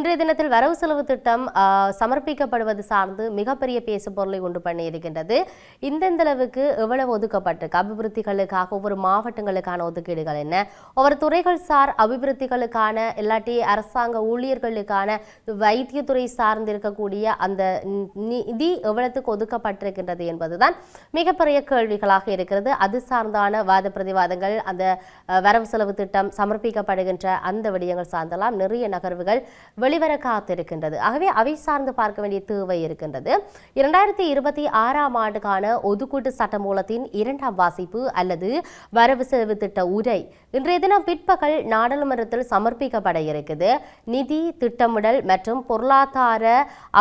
இன்றைய தினத்தில் வரவு செலவு திட்டம் சமர்ப்பிக்கப்படுவது சார்ந்து மிகப்பெரிய பேசுபொருளை உண்டு பண்ணி இருக்கின்றது. இந்தந்த அளவுக்கு எவ்வளவு ஒதுக்கப்பட்டிருக்கு, அபிவிருத்திகளுக்காக ஒவ்வொரு மாவட்டங்களுக்கான ஒதுக்கீடுகள் என்ன, ஒவ்வொரு துறைகள் சார் அபிவிருத்திகளுக்கான இல்லாட்டி அரசாங்க ஊழியர்களுக்கான வைத்தியத்துறை சார்ந்து இருக்கக்கூடிய அந்த நிதி எவ்வளவுக்கு ஒதுக்கப்பட்டிருக்கின்றது என்பதுதான் மிகப்பெரிய கேள்விகளாக இருக்கிறது. அது சார்ந்தான வாத பிரதிவாதங்கள், அந்த வரவு செலவு திட்டம் சமர்ப்பிக்கப்படுகின்ற அந்த விடயங்கள் சார்ந்தெல்லாம் நிறைய நகர்வுகள் வெளிவர காத்திருக்கின்றது. ஆகவே அவை சார்ந்து பார்க்க வேண்டிய தேவை இருக்கின்றது. 2026ஆம் ஆண்டுக்கான ஒதுக்கீட்டு சட்டமூலத்தின் 2ஆம் வாசிப்பு அல்லது வரவு செலவு திட்ட உரை இன்றைய தினம் பிற்பகல் நாடாளுமன்றத்தில் சமர்ப்பிக்கப்பட இருக்குது. நிதி திட்டமிடல் மற்றும் பொருளாதார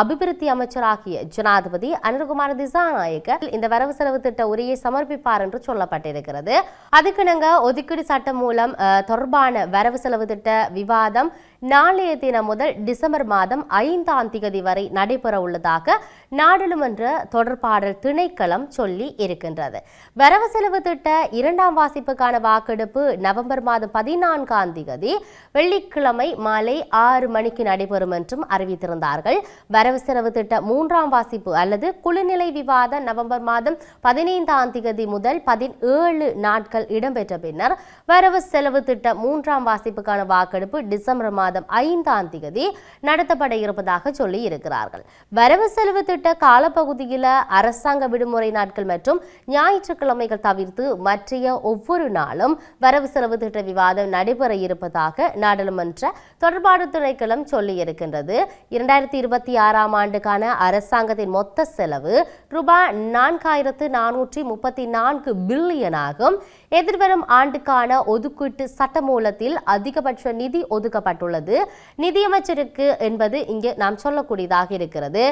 அபிவிருத்தி அமைச்சராகிய ஜனாதிபதி அனுரகுமார திசாநாயக்க இந்த வரவு செலவு திட்ட உரையை சமர்ப்பிப்பார் என்று சொல்லப்பட்டிருக்கிறது. அதுக்கிணங்க ஒதுக்கீடு சட்டம் மூலம் தொடர்பான வரவு செலவு திட்ட விவாதம் நாளைய தினம் முதல் டிசம்பர் மாதம் 5ஆம் தேதி வரை நடைபெற உள்ளதாக நாடாளுமன்ற தொடர்பாடல் திணைக்களம் சொல்லி இருக்கின்றது. வரவு செலவு திட்ட 2ஆம் வாசிப்புக்கான வாக்கெடுப்பு நவம்பர் மாதம் 14ஆம் தேதி வெள்ளிக்கிழமை மாலை 6 மணிக்கு நடைபெறும் என்றும் அறிவித்திருந்தார்கள். வரவு செலவு திட்ட 3ஆம் வாசிப்பு அல்லது குழுநிலை விவாதம் நவம்பர் மாதம் 15ஆம் தேதி முதல் 17 நாட்கள் இடம்பெற்ற பின்னர் வரவு செலவு திட்ட 3ஆம் வாசிப்புக்கான வாக்கெடுப்பு டிசம்பர் மாதம் 5ஆம் தேதி நடத்தப்பட இருப்பதாக சொல்லி இருக்கிறார்கள். வரவு செலவு திட்ட காலப்பகுதியில் அரசாங்க விடுமுறை நாட்கள் மற்றும் ஞாயிற்றுக்கிழமைகள் தவிர்த்து மற்றைய ஒவ்வொரு நாளும் வரவு செலவு திட்ட விவாதம் நடைபெற இருப்பதாக நாடாளுமன்ற தொடர்பாடல் திணைக்களம் சொல்லி இருக்கின்றது. 2026ஆம் ஆண்டுக்கான அரசாங்கத்தின் மொத்த செலவு ரூபாய் 4434 பில்லியன் ஆகும். எதிர்வரும் ஆண்டுக்கான ஒதுக்கீட்டு சட்டமூலத்தில் அதிகபட்ச நிதி ஒதுக்கப்பட்டுள்ளது நிதியமைச்சருக்கு என்பது இங்கு நாம் சொல்லக்கூடியதாக இருக்கிறது.